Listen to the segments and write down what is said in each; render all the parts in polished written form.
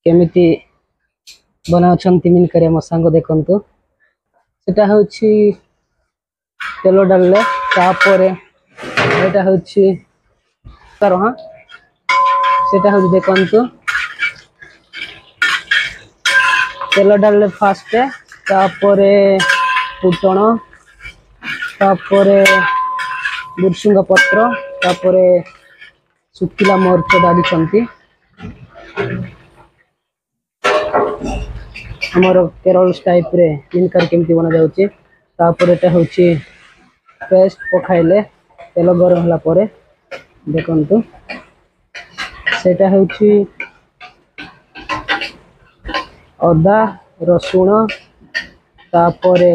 केमिति बनाउछन्ति मिन करे मो सांग देखंतु सेटा होछि तेलो डालले तापरे एटा होछि करहा सेटा होछि देखंतु तेलो डालले फास्ट तापरे फुटण तापरे बुरसुंगा पत्र तापरे सुखिला मरच डाली छंती हमर केरल टाइप रे मिनकर केमती बना जाउची तापर एटा होची पेस्ट पखाइले तेल गरम होला परे देखंतु सेटा होची अदा रसुण तापरे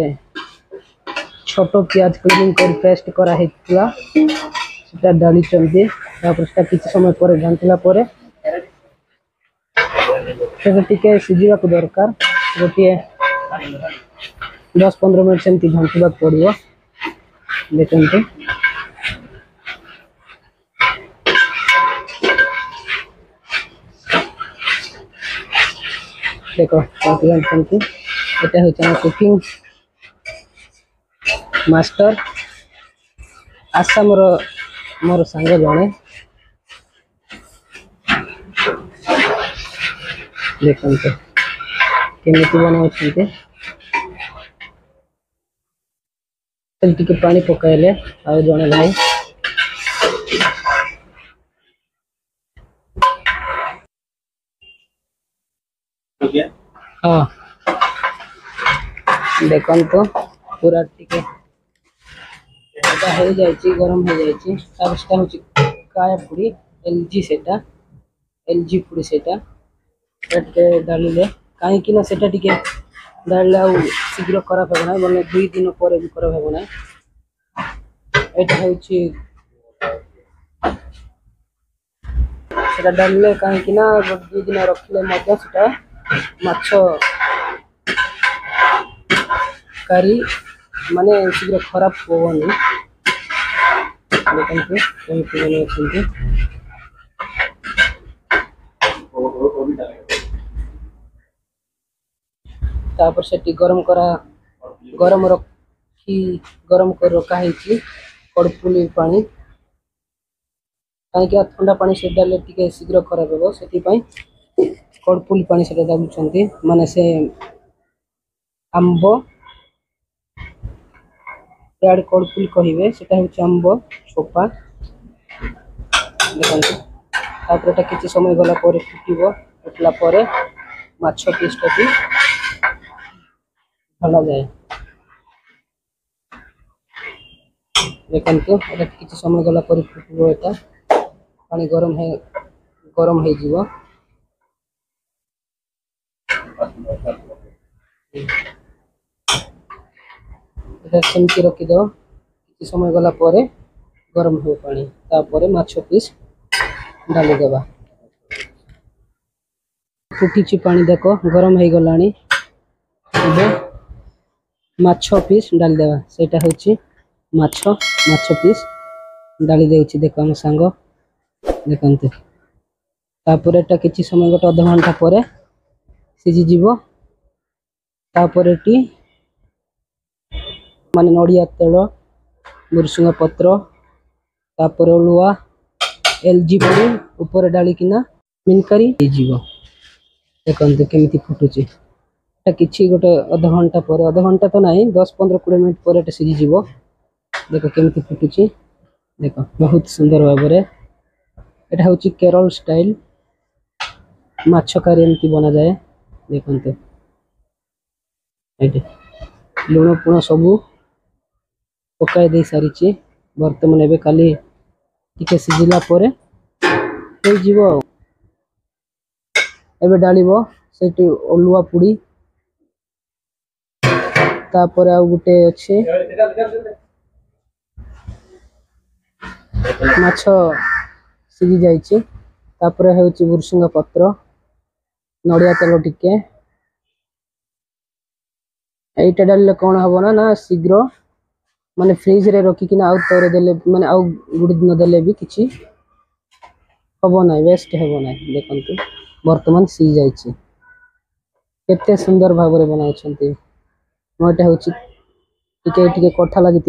छोटो प्याज क्लीनिंग कर पेस्ट करा हेतला सेटा डाली चंदी तापर सेटा किछ समय परे घंटला परे सेटा टिके सिजिबा को दरकार गोटे 10-15 मिनट सेमती घंटवा पड़ियो देखंतु देखो घंटी एटा होचा कुकिंग मास्टर आशा मोर संग जणे देखंतु केमिति बनाउछन्ते टिके पानी पकाइले आ जणे भाई हाँ देखंतु पूरा टिके एटा हो जायछि गरम हो जायछि तब सेटा होछि काय पुडी एलजी सेटा एलजी पुडी सेटा एटे डालिले काहे कि ना सेटा टिके डालले आ शीघ्र खराब हो ना बोले 2 दिन पर भी खराब हो ना एटा होछि सेटा डालले काहे कि ना 2 दिन रखले मध्य सेटा माछो करी माने शीघ्र खराब होवनी देखंतु केमति बने छन्ती तापर सेटी गरम कर रखा है कड़पुली पानी कहीं ठंडा पानी से डाले टिके शीघ्र खराब हो सेति पई कड़पुली पानी से डालुछन्ती माने से आंबो याड कड़पुली कहिबे सेटा होछि आंबो छोपा देखंतु तापर एटा किछि समय गला परे फुटिबो फुटला परे माछो पीस टकी भला जाए देखंतु एटा किछि समय गला परे फुटिबो एटा पानी गरम हे जीवो एटा सेमती रखि दो किछि समय गला परे गरम हो पानी तापरे माछो पीस डाली देबा फुटिछि पानी देखो गरम हे गलानी एबे माछो पीस डाल देवा सेटा होछि माछो पीस डाली देछि देखो हम संग देखंते तापर एटा किछि समय गोटे आधा घंटा परे सिझी जीवो तापर टी माने नडिया तेल बुरसुंगा पत्र तापर लुआ एलजी पुडी ऊपर डाली किना मिनकरी जीवो देखंते केमिति फुटुछि एटा किछि गोटे आधा घंटा तो नहीं 10-15-20 मिनट पर एटा सिझी जीवो देखो केमिति फुटुछि देखो बहुत सुंदर भाबरे एटा होछि केरल स्टाइल माछो कारी एमती बना जाए देखंते एटे लुण पुण सबू पकाई दे सारिछि वर्तमान एबे खाली टिके सिझिला परे हे जीवो एबे डालिबो सेटी ओलुआ पुडी तापर आ गुटे अछि माछो सिझी जाइछि तापर हेउछि बुरसुंगा पत्र नडिया तेल टिके एटा डालले कोन हबो ना शीघ्र माने फ्रिज रे रखि किना आउ तोरे देले माने आउ गुडी दिन देले भी किछि हबो ना वेस्ट हेबो ना देखंतु बर्तमान सी जाइए केते सुंदर भाव में बनाउछंती मोटा होची टिके टिके कठा लगी